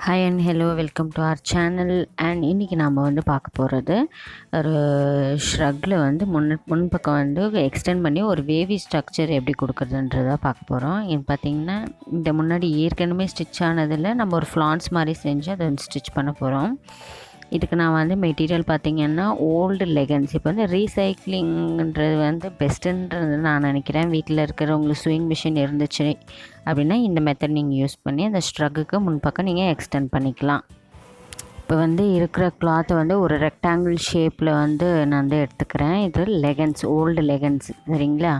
Hi and hello, welcome to our channel. And இன்றைக்கி நாம் வந்து பார்க்க போகிறது ஒரு ஷ்ரக்கில் வந்து முன்பக்கம் வந்து எக்ஸ்டெண்ட் பண்ணி ஒரு வேவி ஸ்ட்ரக்சர் எப்படி கொடுக்குறதுன்றதை பார்க்க போகிறோம். இது பார்த்திங்கன்னா இந்த முன்னாடி ஏற்கனவே ஸ்டிச் ஆனதில் நம்ம ஒரு ஃப்ளான்ஸ் மாதிரி செஞ்சு அதை வந்து ஸ்டிச் பண்ண போகிறோம். இதுக்கு நான் வந்து மெட்டீரியல் பார்த்திங்கன்னா ஓல்டு லெகன்ஸ். இப்போ வந்து ரீசைக்ளிங்கிறது வந்து பெஸ்ட்டுன்றது நான் நினைக்கிறேன். வீட்டில் இருக்கிறவங்களுக்கு ஸ்விங் மிஷின் இருந்துச்சு அப்படின்னா இந்த மெத்தட் நீங்கள் யூஸ் பண்ணி அந்த ஸ்ட்ரக்குக்கு முன்பக்கம் நீங்கள் எக்ஸ்டெண்ட் பண்ணிக்கலாம். இப்போ வந்து இருக்கிற கிளாத்தை வந்து ஒரு ரெக்டாங்கிள் ஷேப்பில் வந்து நான் வந்து எடுத்துக்கிறேன். இது லெகன்ஸ், ஓல்டு லெகன்ஸ், சரிங்களா?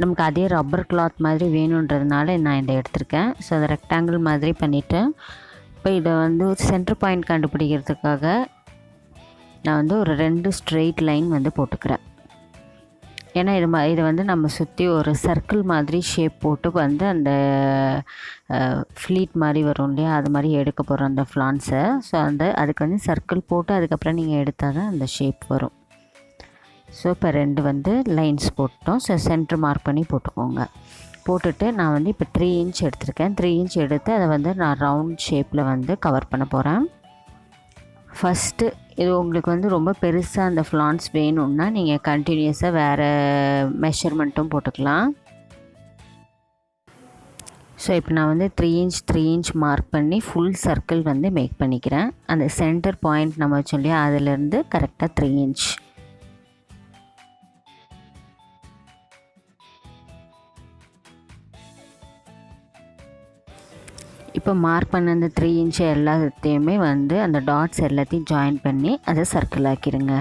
நமக்கு அதே ரப்பர் கிளாத் மாதிரி வேணுன்றதுனால நான் இதை எடுத்திருக்கேன். ஸோ அதை ரெக்டாங்கிள் மாதிரி பண்ணிவிட்டு இப்போ இதை வந்து சென்டர் பாயிண்ட் கண்டுபிடிக்கிறதுக்காக நான் வந்து ஒரு 2 ஸ்ட்ரெயிட் லைன் வந்து போட்டுக்கிறேன். ஏன்னா இதை வந்து நம்ம சுற்றி ஒரு சர்க்கிள் மாதிரி ஷேப் போட்டு வந்து அந்த ஃப்ளீட் மாதிரி வரும் இல்லையா, அது மாதிரி எடுக்க போகிறோம் அந்த ஃப்ளான்ஸை. ஸோ அதுக்கு வந்து சர்க்கிள் போட்டு அதுக்கப்புறம் நீங்கள் எடுத்தால் தான் அந்த ஷேப் வரும். ஸோ இப்போ 2 வந்து லைன்ஸ் போட்டோம். ஸோ சென்டர் மார்க் பண்ணி போட்டுக்கோங்க. போட்டுட்டு நான் வந்து இப்போ 3 இன்ச் எடுத்திருக்கேன். 3 இன்ச் எடுத்து அதை வந்து நான் ரவுண்ட் ஷேப்பில் வந்து கவர் பண்ண போகிறேன். ஃபஸ்ட்டு இது உங்களுக்கு வந்து ரொம்ப பெருசாக அந்த ஃப்ளான்ஸ் வேணும்னா நீங்கள் கண்டினியூஸாக வேறு மெஷர்மெண்ட்டும் போட்டுக்கலாம். ஸோ இப்போ நான் வந்து 3 இன்ச் மார்க் பண்ணி ஃபுல் சர்க்கிள் வந்து மேக் பண்ணிக்கிறேன். அந்த சென்டர் பாயிண்ட் நம்ம சொல்லி அதிலேருந்து கரெக்டாக 3 இன்ச். இப்போ மார்க் பண்ண அந்த 3 இன்ச் எல்லாத்தையுமே வந்து அந்த டாட்ஸ் எல்லாத்தையும் ஜாயின் பண்ணி அதை சர்க்கிள் ஆக்கிடுங்க.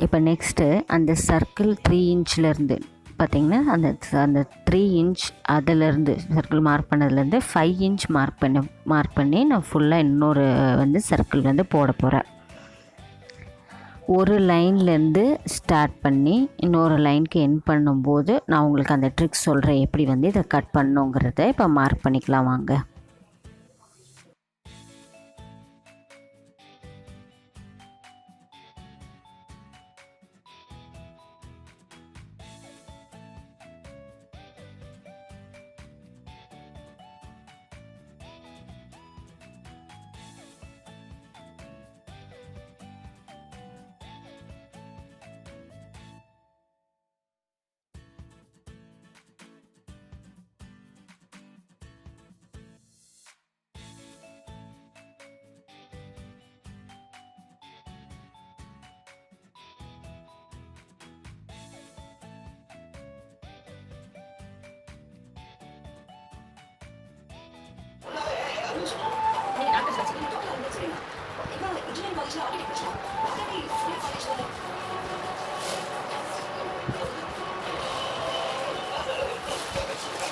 இப்போ நெக்ஸ்ட்டு அந்த சர்க்கிள் 3 இன்ச்லேருந்து பார்த்திங்கன்னா அந்த 3 இன்ச் அதிலேருந்து சர்க்கிள் மார்க் பண்ணதுலேருந்து 5 இன்ச் மார்க் பண்ணி நான் ஃபுல்லாக இன்னொரு வந்து சர்க்கிள் வந்து போட போகிறேன். ஒரு லைன்லேருந்து ஸ்டார்ட் பண்ணி இன்னொரு லைனுக்கு எண்ட் பண்ணும்போது நான் உங்களுக்கு அந்த ட்ரிக்ஸ் சொல்கிறேன், எப்படி வந்து இதை கட் பண்ணுங்கிறத இப்போ மார்க் பண்ணிக்கலாம் வாங்க.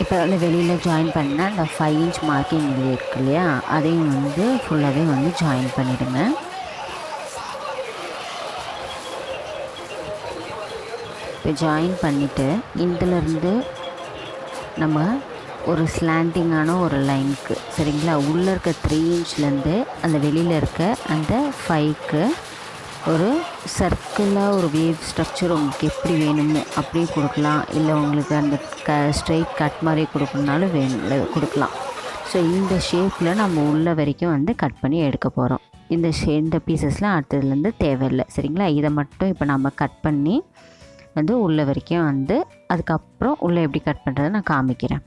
இப்போ வந்து வெளியில் ஜாயின் பண்ண அந்த 5 இன்ச் மார்க்கிங் இருக்கு இல்லையா, அதையும் வந்து ஃபுல்லாகவே வந்து ஜாயின் பண்ணிவிடுங்க. இப்போ ஜாயின் பண்ணிவிட்டு இதிலேருந்து நம்ம ஒரு ஸ்லாண்டிங்கான ஒரு லைனுக்கு, சரிங்களா, உள்ளே இருக்க 3 இன்ச்லேருந்து அந்த வெளியில் இருக்க அந்த 5க்கு ஒரு சர்க்கிளாக ஒரு வேவ் ஸ்ட்ரக்சர் உங்களுக்கு எப்படி வேணுமோ அப்படியே கொடுக்கலாம். இல்லை உங்களுக்கு அந்த ஸ்ட்ரெயிட் கட் மாதிரி கொடுக்கணுனாலும் கொடுக்கலாம். ஸோ இந்த ஷேப்பில் நம்ம உள்ள வரைக்கும் வந்து கட் பண்ணி எடுக்க போகிறோம். இந்த பீசஸ்லாம் அடுத்ததுலேருந்து தேவையில்லை, சரிங்களா. இதை மட்டும் இப்போ நம்ம கட் பண்ணி வந்து உள்ள வரைக்கும் வந்து அதுக்கப்புறம் உள்ளே எப்படி கட் பண்ணுறதை நான் காமிக்கிறேன்.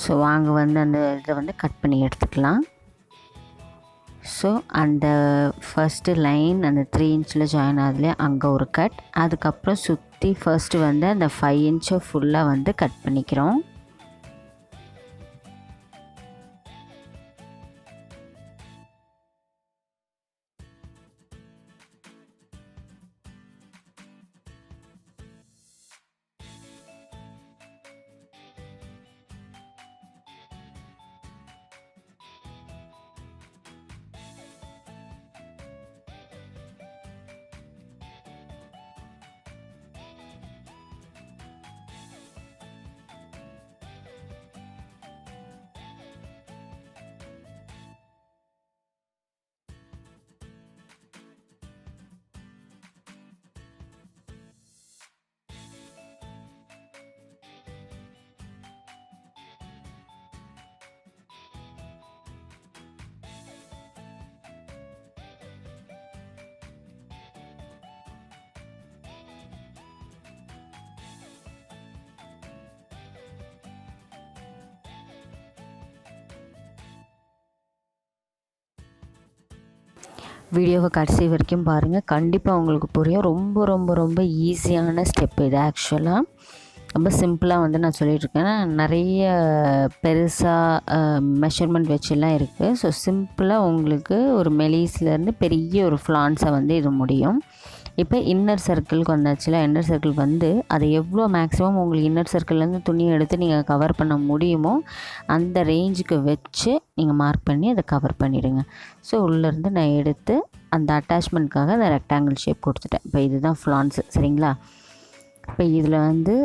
ஸோ வாங்க வந்து அந்த இதை வந்து கட் பண்ணி எடுத்துக்கலாம். ஸோ அந்த ஃபஸ்ட்டு லைன் அந்த 3 இன்ச்சில் ஜாயின் ஆகுதுலேயே அங்கே ஒரு கட். அதுக்கப்புறம் சுற்றி ஃபஸ்ட்டு வந்து அந்த 5 இன்ச்சை ஃபுல்லாக வந்து கட் பண்ணிக்கிறோம். வீடியோவை கடைசி வரைக்கும் பாருங்கள், கண்டிப்பாக உங்களுக்கு புரியும். ரொம்ப ரொம்ப ரொம்ப ஈஸியான ஸ்டெப் இது. ஆக்சுவலாக ரொம்ப சிம்பிளாக வந்து நான் சொல்லிகிட்ருக்கேன். நிறைய பெருசாக மெஷர்மெண்ட் வச்சுலாம் இருக்குது. ஸோ சிம்பிளாக உங்களுக்கு ஒரு மெலிஸ்லேருந்து பெரிய ஒரு ஃப்ளான்ஸை வந்து இது முடியும். இப்போ இன்னர் சர்க்கிளுக்கு வந்தாச்சுல, இன்னர் சர்க்கிள் வந்து அதை எவ்வளோ மேக்ஸிமம் உங்களுக்கு இன்னர் சர்க்கிள்லேருந்து துணியை எடுத்து நீங்கள் கவர் பண்ண முடியுமோ அந்த ரேஞ்சுக்கு வச்சு நீங்கள் மார்க் பண்ணி அதை கவர் பண்ணிவிடுங்க. ஸோ உள்ளேருந்து நான் எடுத்து அந்த அட்டாச்மெண்ட்காக அந்த ரெக்டாங்கிள் ஷேப் கொடுத்துட்டேன். இப்போ இதுதான் ஃப்ளான்ஸு, சரிங்களா? இப்போ இதில் வந்து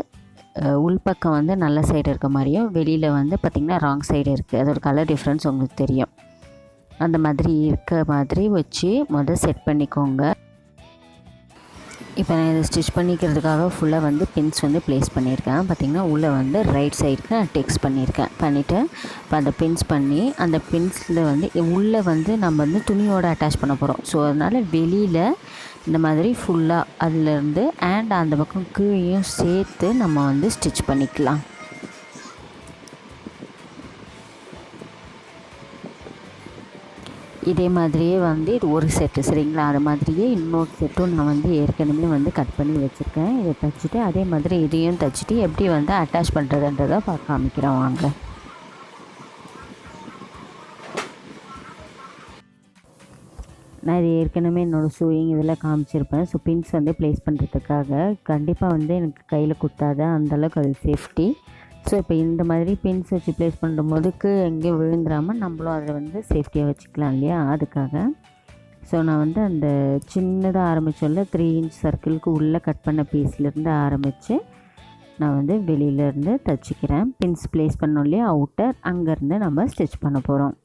உள்பக்கம் வந்து நல்ல சைடு இருக்க மாதிரியும் வெளியில் வந்து பார்த்திங்கன்னா ராங் சைடு இருக்குது. அதோட கலர் டிஃப்ரென்ஸ் உங்களுக்கு தெரியும். அந்த மாதிரி இருக்க மாதிரி வச்சு செட் பண்ணிக்கோங்க. இப்போ நான் இதை ஸ்டிச் பண்ணிக்கிறதுக்காக ஃபுல்லாக வந்து பின்ஸ் வந்து ப்ளேஸ் பண்ணியிருக்கேன். பார்த்திங்கன்னா உள்ளே வந்து ரைட் சைடுக்கு நான் டெக்ஸ் பண்ணிவிட்டு இப்போ அந்த பின்ஸ் பண்ணி அந்த பின்ஸில் வந்து உள்ளே வந்து நம்ம வந்து துணியோடு அட்டாச் பண்ண போகிறோம். ஸோ அதனால் வெளியில் இந்த மாதிரி ஃபுல்லாக அதுலேருந்து அந்த பக்கம் கீழேயும் சேர்த்து நம்ம வந்து ஸ்டிச் பண்ணிக்கலாம். இதே மாதிரியே வந்து இது ஒரு செட்டு, சரிங்களா? அது மாதிரியே இன்னொரு செட்டும் நான் வந்து ஏற்கனவே வந்து கட் பண்ணி வச்சுருக்கேன். இதை தைச்சிட்டு அதே மாதிரி இதையும் தைச்சிட்டு எப்படி வந்து அட்டாச் பண்ணுறதுன்றதை காமிக்கிறேன் வாங்க. நான் இது ஏற்கனவே என்னோடய சூயிங் இதில் காமிச்சிருப்பேன். ஸோ பின்ஸ் வந்து ப்ளேஸ் பண்ணுறதுக்காக கண்டிப்பாக வந்து எனக்கு கையில் குத்தாத அந்தளவுக்கு அது சேஃப்டி. ஸோ இப்போ இந்த மாதிரி பின்ஸ் வச்சு ப்ளேஸ் பண்ணும்போதுக்கு எங்கேயும் விழுந்துடாமல் நம்மளும் அதை வந்து சேஃப்டியாக வச்சுக்கலாம் இல்லையா, அதுக்காக. ஸோ நான் வந்து அந்த சின்னதாக ஆரம்பித்தோம்ல 3 இன்ச் சர்க்கிளுக்கு உள்ளே கட் பண்ண பீஸ்லேருந்து ஆரம்பித்து நான் வந்து வெளியிலேருந்து தைச்சிக்கிறேன். பின்ஸ் ப்ளேஸ் பண்ணோம் இல்லையா அவுட்டர், அங்கேருந்து நம்ம ஸ்டிச் பண்ண போகிறோம்.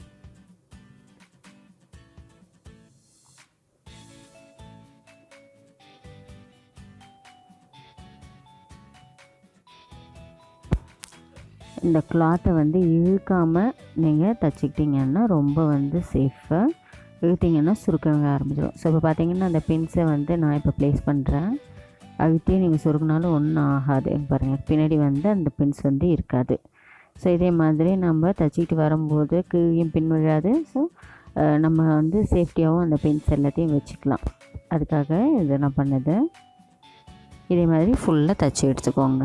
இந்த கிளாத்தை வந்து இழுக்காமல் நீங்கள் தைச்சிக்கிட்டிங்கன்னா ரொம்ப வந்து சேஃபாக. இழுத்திங்கன்னா சுருக்க ஆரம்பிச்சிடும். ஸோ இப்போ பார்த்திங்கன்னா அந்த பின்ஸை வந்து நான் இப்போ ப்ளேஸ் பண்ணுறேன். அழுத்தி நீங்கள் சுருக்கினாலும் ஒன்றும் ஆகாது. பாருங்கள், பின்னாடி வந்து அந்த பின்ஸ் வந்து இருக்காது. ஸோ இதே மாதிரி நம்ம தைச்சிக்கிட்டு வரும்போது கீழேயும் பின் விழாது. ஸோ நம்ம வந்து சேஃப்டியாகவும் அந்த பின்ஸ் எல்லாத்தையும் வச்சுக்கலாம். அதுக்காக இதை நான் பண்ணது. இதே மாதிரி ஃபுல்லாக தைச்சி எடுத்துக்கோங்க.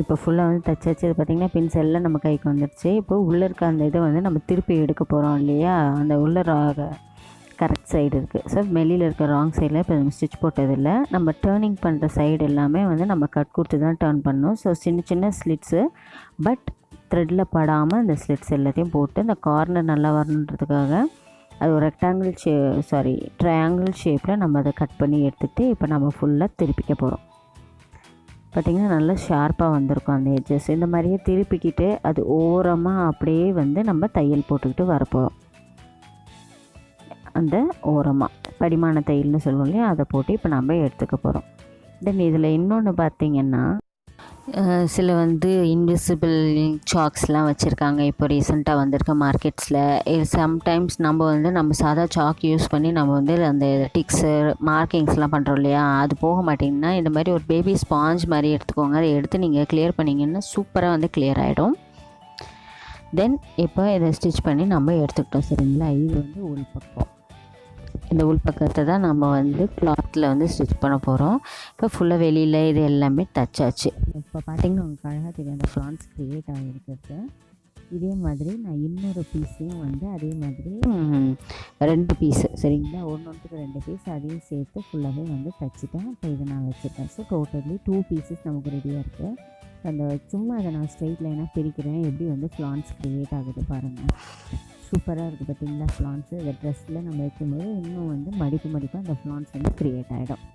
இப்போ ஃபுல்லாக வந்து தைச்சாச்சு. இது பார்த்திங்கன்னா பின்ஸ் எல்லாம் நம்ம கைக்கு வந்துடுச்சு. இப்போ உள்ளே இருக்க அந்த இதை வந்து நம்ம திருப்பி எடுக்க போகிறோம் இல்லையா, அந்த உள்ள கரெக்ட் சைடு இருக்குது. ஸோ வெளியில் இருக்க ராங் சைடில் இப்போ நம்ம ஸ்டிச் போட்டதில்லை. நம்ம டேர்னிங் பண்ணுற சைடு எல்லாமே வந்து நம்ம கட் கொடுத்து தான் டேர்ன் பண்ணணும். ஸோ சின்ன சின்ன ஸ்லிட்ஸு, பட் த்ரெட்டில் படாமல் இந்த ஸ்லிட்ஸ் எல்லாத்தையும் போட்டு இந்த கார்னர் நல்லா வரணுன்றதுக்காக அது ஒரு ட்ரையாங்கிள் ஷேப்பில் நம்ம அதை கட் பண்ணி எடுத்துகிட்டு இப்போ நம்ம ஃபுல்லாக திருப்பிக்க போகிறோம். பார்த்திங்கன்னா நல்லா ஷார்ப்பாக வந்திருக்கும் அந்த எட்ஜஸ். இந்த மாதிரியே திருப்பிக்கிட்டு அது ஓரமாக அப்படியே வந்து நம்ம தையல் போட்டுக்கிட்டு வரப்போகிறோம். அந்த ஓரமாக படிமான தையல்னு சொல்லுவோம் இல்லையா, அதை போட்டு இப்போ நம்ம எடுத்துக்க போகிறோம். தென் இதில் இன்னொன்று பார்த்திங்கன்னா சில வந்து இன்விசிபிள் சாக்ஸ்லாம் வச்சுருக்காங்க. இப்போ ரீசெண்டாக வந்திருக்க மார்க்கெட்ஸில். சம்டைம்ஸ் நம்ம சாதா சாக் யூஸ் பண்ணி நம்ம வந்து அந்த டிக்ஸு மார்க்கிங்ஸ்லாம் பண்ணுறோம் இல்லையா, அது போக மாட்டிங்கன்னா இந்த மாதிரி ஒரு பேபி ஸ்பாஞ்ச் மாதிரி எடுத்துக்கோங்க. அதை எடுத்து நீங்கள் கிளியர் பண்ணிங்கன்னா சூப்பராக வந்து கிளியர் ஆகிடும். தென் இப்போ இதை ஸ்டிச் பண்ணி நம்ம எடுத்துக்கிட்டோம், சரிங்களா? இது வந்து உள்பக்கம். இந்த உள்பக்கத்தை தான் நம்ம வந்து கிளாத்தில் வந்து ஸ்டிச் பண்ண போகிறோம். இப்போ ஃபுல்லாக வெளியில் இது எல்லாமே தச்சாச்சு. இப்போ பார்த்திங்கன்னா உங்களுக்கு அழகாக தெரியும் அந்த ஃப்ளான்ஸ் க்ரியேட் ஆகிருக்கிறது. இதே மாதிரி நான் இன்னொரு பீஸையும் வந்து அதே மாதிரி 2 பீஸு சரிங்களா, ஒன்றுக்கு 2 பீஸ் அதையும் சேர்த்து ஃபுல்லாகவே வந்து தைச்சிட்டேன். இப்போ இதை நான் வச்சுருக்கேன். ஸோ டோட்டலி 2 பீசஸ் நமக்கு ரெடியாக இருக்குது. அந்த சும்மா அதை நான் ஸ்ட்ரெயிட் லைனாக பிரிக்கிறேன். எப்படி வந்து ஃப்ளான்ஸ் க்ரியேட் ஆகுது பாருங்கள். சூப்பராக இருக்குது பார்த்தீங்களா ஃப்ளான்ஸு. இந்த ட்ரெஸ்ஸில் நம்ம வைக்கும்போது இன்னும் வந்து மடிப்பு அந்த ஃப்ளான்ஸ் வந்து க்ரியேட் ஆகிடும்.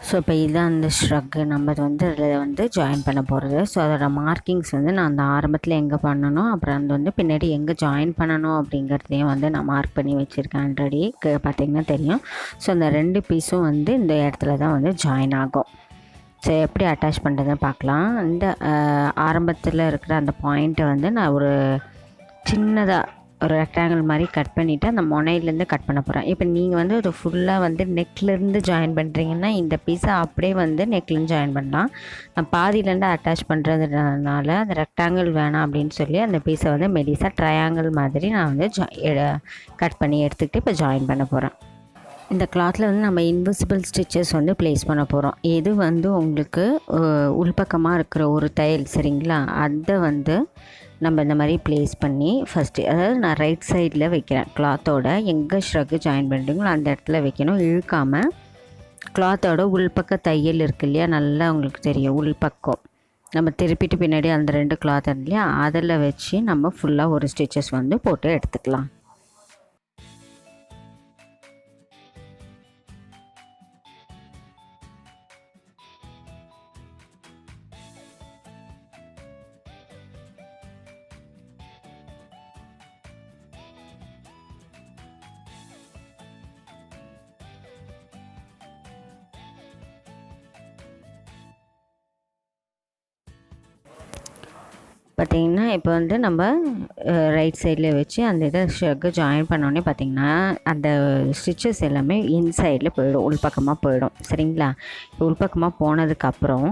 ஸோ இப்போ இதுதான் அந்த ஷ்ரக்கு நம்ம வந்து அதில் வந்து ஜாயின் பண்ண போகிறது. ஸோ அதோட மார்க்கிங்ஸ் வந்து நான் அந்த ஆரம்பத்தில் எங்கே பண்ணணும், அப்புறம் அந்த வந்து பின்னாடி எங்கே ஜாயின் பண்ணணும் அப்படிங்கிறதையும் வந்து நான் மார்க் பண்ணி வச்சுருக்கேன். ஆல்ரெடி பார்த்திங்கன்னா தெரியும். ஸோ அந்த 2 பீஸும் வந்து இந்த இடத்துல தான் வந்து ஜாயின் ஆகும். ஸோ எப்படி அட்டாச் பண்ணுறதுன்னு பார்க்கலாம். இந்த ஆரம்பத்தில் இருக்கிற அந்த பாயிண்ட்டை வந்து நான் ஒரு சின்னதாக ஒரு ரெக்டாங்கிள் மாதிரி கட் பண்ணிவிட்டு அந்த முனையிலேருந்து கட் பண்ண போகிறேன். இப்போ நீங்கள் வந்து ஒரு ஃபுல்லாக வந்து நெக்லேருந்து ஜாயின் பண்ணுறீங்கன்னா இந்த பீஸை அப்படியே வந்து நெக்லேருந்து ஜாயின் பண்ணலாம். நான் பாதியிலேருந்து அட்டாச் பண்ணுறதுனால அந்த ரெக்டாங்கிள் வேணாம் அப்படின்னு சொல்லி அந்த பீஸை வந்து மெலிசாக ட்ரையாங்கிள் மாதிரி நான் வந்து கட் பண்ணி எடுத்துக்கிட்டு இப்போ ஜாயின் பண்ண போகிறேன். இந்த கிளாத்தில் வந்து நம்ம இன்விசிபிள் ஸ்டிச்சஸ் வந்து ப்ளேஸ் பண்ண போகிறோம். எது வந்து உங்களுக்கு உள்பக்கமாக இருக்கிற ஒரு தையல் சரிங்களா, அதை வந்து நம்ம இந்த மாதிரி ப்ளேஸ் பண்ணி ஃபஸ்ட்டு, அதாவது நான் ரைட் சைடில் வைக்கிறேன். கிளாத்தோட எங்கே ஷ்ரக்கு ஜாயின் பண்ணுறீங்களோ அந்த இடத்துல வைக்கணும். இழுக்காமல் கிளாத்தோட உள்பக்க தையல் இருக்கு இல்லையா, நல்லா உங்களுக்கு தெரியும் உள்பக்கம். நம்ம திருப்பிட்டு பின்னாடி அந்த 2 கிளாத் இல்லையா, அதில் வச்சு நம்ம ஃபுல்லாக ஒரு ஸ்டிச்சஸ் வந்து போட்டு எடுத்துக்கலாம். பார்த்திங்கன்னா இப்போ வந்து நம்ம ரைட் சைடில் வச்சு அந்த இதை ஷ்ரக்கு ஜாயின் பண்ணோடனே பார்த்திங்கன்னா அந்த ஸ்டிச்சஸ் எல்லாமே இன்சைடில் போயிடும், உள்பக்கமாக போயிடும் சரிங்களா. இப்போ உள்பக்கமாக போனதுக்கப்புறம்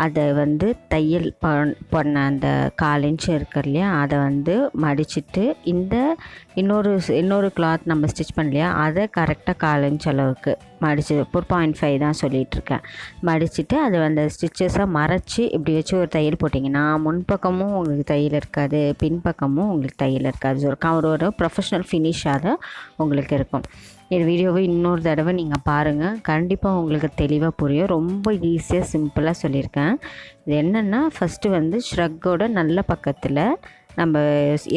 அதை வந்து தையல் பண்ண அந்த 1/4 இன்ச்சு இருக்கு இல்லையா, அதை வந்து மடிச்சுட்டு இந்த இன்னொரு கிளாத் நம்ம ஸ்டிச் பண்ணலையா, அதை கரெக்டாக 1/4 இன்ச் அளவுக்கு மடித்து 4.5 தான் சொல்லிகிட்ருக்கேன். மடிச்சுட்டு அதை அந்த ஸ்டிச்சஸாக மறைச்சி இப்படி வச்சு ஒரு தையல் போட்டிங்கன்னா முன்பக்கமும் உங்களுக்கு தையல் இருக்காது, பின்பக்கமும் உங்களுக்கு தையல் இருக்காது. ஒரு ப்ரொஃபஷ்னல் ஃபினிஷாக உங்களுக்கு இருக்கும். இந்த வீடியோவை இன்னொரு தடவை நீங்கள் பாருங்கள், கண்டிப்பாக உங்களுக்கு தெளிவாக புரியும். ரொம்ப ஈஸியாக சிம்பிளாக சொல்லியிருக்கேன். இது என்னென்னா ஃபஸ்ட்டு வந்து ஷ்ரக்கோட நல்ல பக்கத்தில் நம்ம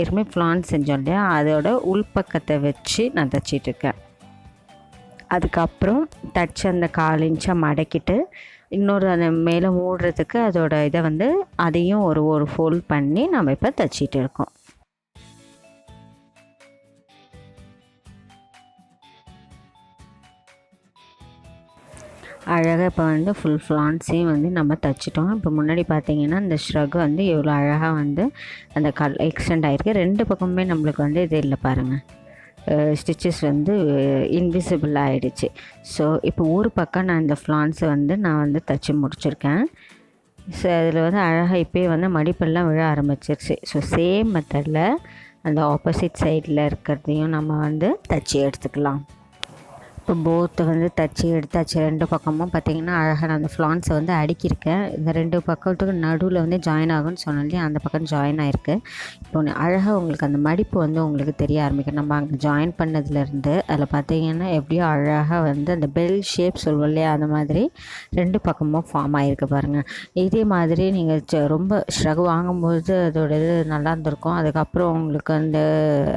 ஏற்கனவே ஃப்ளான்ஸ் செஞ்சோம் இல்லையா, அதோட உள்பக்கத்தை வச்சு நான் தைச்சிட்ருக்கேன். அதுக்கப்புறம் தச்சு அந்த 1/4 இன்ச்சாக மடக்கிட்டு இன்னொரு அந்த மேலே மூடுறதுக்கு அதோட இதை வந்து அதையும் ஒரு ஃபோல்ட் பண்ணி நம்ம இப்போ தைச்சிட்டு இருக்கோம். அழகாக இப்போ வந்து ஃபுல் ஃப்ளான்ஸையும் வந்து நம்ம தைச்சிட்டோம். இப்போ முன்னாடி பார்த்திங்கன்னா இந்த ஷ்ரக் வந்து எவ்வளோ அழகாக வந்து அந்த எக்ஸ்டெண்ட் ஆகிருக்கு. 2 பக்கமுமே நம்மளுக்கு வந்து இது இல்லை பாருங்கள், ஸ்டிச்சஸ் வந்து இன்விசிபிள் ஆகிடுச்சு. ஸோ இப்போ ஒரு பக்கம் நான் இந்த ஃப்ளான்ஸை வந்து நான் வந்து தைச்சி முடிச்சிருக்கேன். ஸோ அதில் வந்து அழகாக இப்போயே வந்து மடிப்பெல்லாம் விழ ஆரம்பிச்சிருச்சு. ஸோ சேம் மெத்தடில் அந்த ஆப்போசிட் சைடில் இருக்கிறதையும் நம்ம வந்து தைச்சி எடுத்துக்கலாம். இப்போ போத்தை வந்து தைச்சி எடுத்தாச்சு. 2 பக்கமும் பார்த்திங்கன்னா அழகாக நான் அந்த ஃப்ளான்ஸை வந்து அடுக்கியிருக்கேன். இந்த 2 பக்கத்துக்கு நடுவில் வந்து ஜாயின் ஆகும்னு சொன்னாலே அந்த பக்கம் ஜாயின் ஆகிருக்கு. இப்போ அழகாக உங்களுக்கு அந்த மடிப்பு வந்து உங்களுக்கு தெரிய ஆரம்பிக்கும். நம்ம அங்கே ஜாயின் பண்ணதுலேருந்து அதில் பார்த்திங்கன்னா எப்படியோ அழகாக வந்து அந்த பெல் ஷேப் சொல்லுவோம் இல்லையா, அந்த மாதிரி 2 பக்கமும் ஃபார்ம் ஆகிருக்கு பாருங்கள். இதே மாதிரி நீங்கள் ரொம்ப ஷ்ரக் வாங்கும்போது அதோட இது நல்லா இருந்திருக்கும். அதுக்கப்புறம் உங்களுக்கு அந்த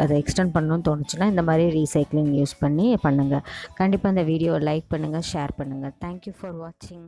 அதை எக்ஸ்டெண்ட் பண்ணணும்னு தோணுச்சுன்னா இந்த மாதிரி ரீசைக்ளிங் யூஸ் பண்ணி பண்ணுங்கள். கண்டிப்பாக இந்த வீடியோவை லைக் பண்ணுங்கள், ஷேர் பண்ணுங்கள். தேங்க்யூ ஃபார் வாட்சிங்.